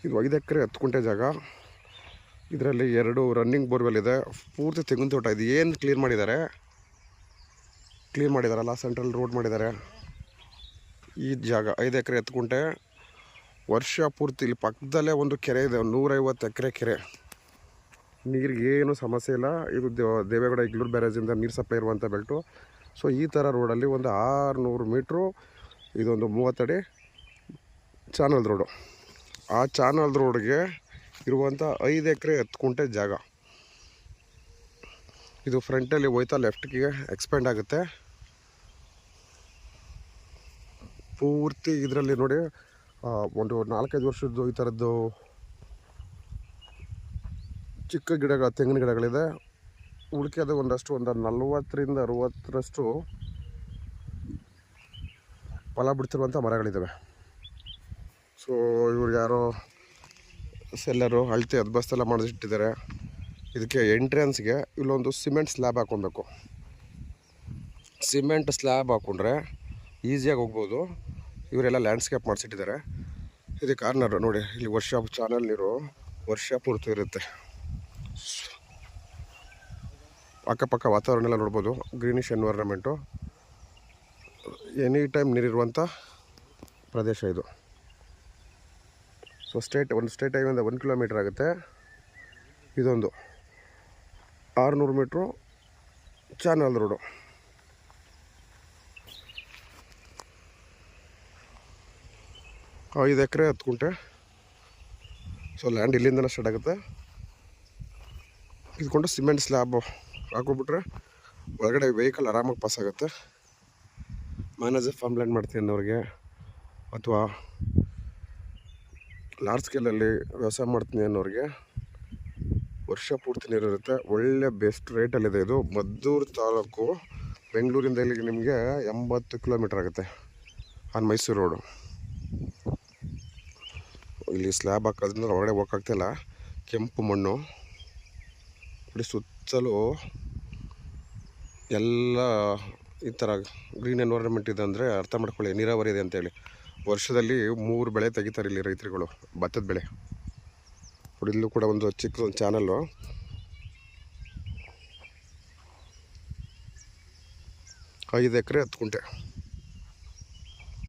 ಇದು 5 ಎಕರೆ 10 ಗುಂಟೆ ಜಾಗ. ಇದರಲ್ಲಿ 2 ರನ್ನಿಂಗ್ ಬೋರ್ವೆಲ್ ಇದೆ. ಪೂರ್ತಿ ತೆಂಗಿನ ತೋಟ. ಇದು ಏನು ಕ್ಲೀನ್ ಮಾಡಿದಾರಲ್ಲ, ಸೆಂಟ್ರಲ್ ರೋಡ್ ಮಾಡಿದ್ದಾರೆ. ಈ ಜಾಗ 5 ಎಕರೆ 10 ಗುಂಟೆ. ವರ್ಷ ಪೂರ್ತಿ ಇಲ್ಲಿ ಪಕ್ಕದಲ್ಲೇ ಒಂದು ಕೆರೆ ಇದೆ, 150 ಎಕರೆ ಕೆರೆ. ನೀರಿಗೆ ಏನು ಸಮಸ್ಯೆ ಇಲ್ಲ. ಇದು ದೇವೇಗೌಡ ಇಗ್ಲೂರು ಬ್ಯಾರೇಜಿಂದ ನೀರು ಸಪ್ಲೈ ಇರುವಂಥ ಬೆಲ್ಟು. ಸೊ ಈ ಥರ ರೋಡಲ್ಲಿ ಒಂದು 600 ಮೀಟ್ರು, ಇದೊಂದು 30 ಅಡಿ ಚಾನಲ್ ರೋಡು. ಆ ಚಾನಲ್ ರೋಡ್ಗೆ ಇರುವಂಥ 5 ಎಕರೆ 10 ಗುಂಟೆ ಜಾಗ. ಇದು ಫ್ರಂಟಲ್ಲಿ ಹೋಯ್ತಾ ಲೆಫ್ಟ್ಗೆ ಎಕ್ಸ್ಪೆಂಡ್ ಆಗುತ್ತೆ ಪೂರ್ತಿ. ಇದರಲ್ಲಿ ನೋಡಿ ಒಂದು 4-5 ವರ್ಷದ್ದು ಈ ಥರದ್ದು ಚಿಕ್ಕ ಗಿಡಗಳ ತೆಂಗಿನ ಗಿಡಗಳಿದೆ. ಉಳಿಕೆದು ಒಂದು 40ರಿಂದ 60ರಷ್ಟು ಫಲ ಬಿಡ್ತಿರುವಂಥ ಮರಗಳಿದ್ದಾವೆ. ಸೊ ಇವ್ರು ಯಾರೋ ಸೆಲ್ಲರು ಅಳತೆ ಅದ್ಬಸ್ತೆಲ್ಲ ಮಾಡಿಸಿಟ್ಟಿದ್ದಾರೆ. ಇದಕ್ಕೆ ಎಂಟ್ರೆನ್ಸ್ಗೆ ಇಲ್ಲೊಂದು ಸಿಮೆಂಟ್ ಸ್ಲ್ಯಾಬ್ ಹಾಕ್ಕೊಬೇಕು. ಸಿಮೆಂಟ್ ಸ್ಲ್ಯಾಬ್ ಹಾಕ್ಕೊಂಡ್ರೆ ಈಸಿಯಾಗಿ ಹೋಗ್ಬೋದು. ಇವರೆಲ್ಲ ಲ್ಯಾಂಡ್ಸ್ಕೇಪ್ ಮಾಡಿಸಿಟ್ಟಿದ್ದಾರೆ. ಇದು ಕಾರ್ನರ್ ನೋಡಿ, ಇಲ್ಲಿ ಚಾನಲ್ ನೀರು ವರ್ಷ ಪೂರ್ತಿ ಇರುತ್ತೆ. ಅಕ್ಕಪಕ್ಕ ವಾತಾವರಣ ಎಲ್ಲ ನೋಡ್ಬೋದು, ಗ್ರೀನಿಶ್ ಎನ್ವೈರನ್ಮೆಂಟು. ಎನಿ ಟೈಮ್ ನೀರಿರುವಂಥ ಪ್ರದೇಶ ಇದು. ಸೊ ಒಂದು ಸ್ಟೇಟ್ ಹೈವೇಯಿಂದ 1 ಕಿಲೋಮೀಟ್ರ್ ಆಗುತ್ತೆ. ಇದೊಂದು 600 ಮೀಟ್ರು ಚಾನಲ್ ರೋಡು. ಇದು 5 ಎಕರೆ 10 ಗುಂಟೆ. ಸೊ ಲ್ಯಾಂಡ್ ಇಲ್ಲಿಂದನೇ ಸ್ಟಾರ್ಟ್ ಆಗುತ್ತೆ. ಇದ್ಕೊಂಡು ಸಿಮೆಂಟ್ ಸ್ಲ್ಯಾಬ್ ಹಾಕೊಬಿಟ್ರೆ ಒಳಗಡೆ ವೆಹಿಕಲ್ ಆರಾಮಾಗಿ ಪಾಸ್ ಆಗುತ್ತೆ. ಮ್ಯಾನೇಜರ್ ಫಾರ್ಮ್ ಲ್ಯಾಂಡ್ ಮಾಡ್ತೀನಿ ಅನ್ನೋರಿಗೆ, ಅಥವಾ ಲಾರ್ಜ್ ಸ್ಕೇಲಲ್ಲಿ ವ್ಯವಸಾಯ ಮಾಡ್ತೀನಿ ಅನ್ನೋರಿಗೆ ವರ್ಷ ಪೂರ್ತಿ ನೀರಿರುತ್ತೆ. ಒಳ್ಳೆ ಬೆಸ್ಟ್ ರೇಟಲ್ಲಿದೆ. ಇದು ಮದ್ದೂರು ತಾಲೂಕು, ಬೆಂಗಳೂರಿಂದ ಇಲ್ಲಿಗೆ ನಿಮಗೆ 80 ಕಿಲೋಮೀಟ್ರ್ ಆಗುತ್ತೆ ಆನ್ ಮೈಸೂರು ರೋಡು. ಇಲ್ಲಿ ಸ್ಲ್ಯಾಬ್ ಹಾಕೋದ್ರಿಂದ ಹೊರಗಡೆ ಹೋಗೋಕ್ಕಾಗ್ತಿಲ್ಲ, ಕೆಂಪು ಮಣ್ಣು. ನೋಡಿ ಸುತ್ತಲೂ ಎಲ್ಲ ಈ ಥರ ಗ್ರೀನ್ ಎನ್ವೈರನ್ಮೆಂಟ್ ಇದೆ ಅಂದರೆ ಅರ್ಥ ಮಾಡ್ಕೊಳ್ಳಿ, ನೀರಾವರಿ ಇದೆ ಅಂತೇಳಿ. ವರ್ಷದಲ್ಲಿ 3 ಬೆಳೆ ತೆಗಿತಾರೆ ಇಲ್ಲಿ ರೈತರುಗಳು, ಭತ್ತದ ಬೆಳೆ. ನೋಡಿ ಇಲ್ಲೂ ಕೂಡ ಒಂದು ಚಿಕ್ಕದೊಂದು ಚಾನಲ್ಲು. 5 ಎಕರೆ 10 ಗುಂಟೆ.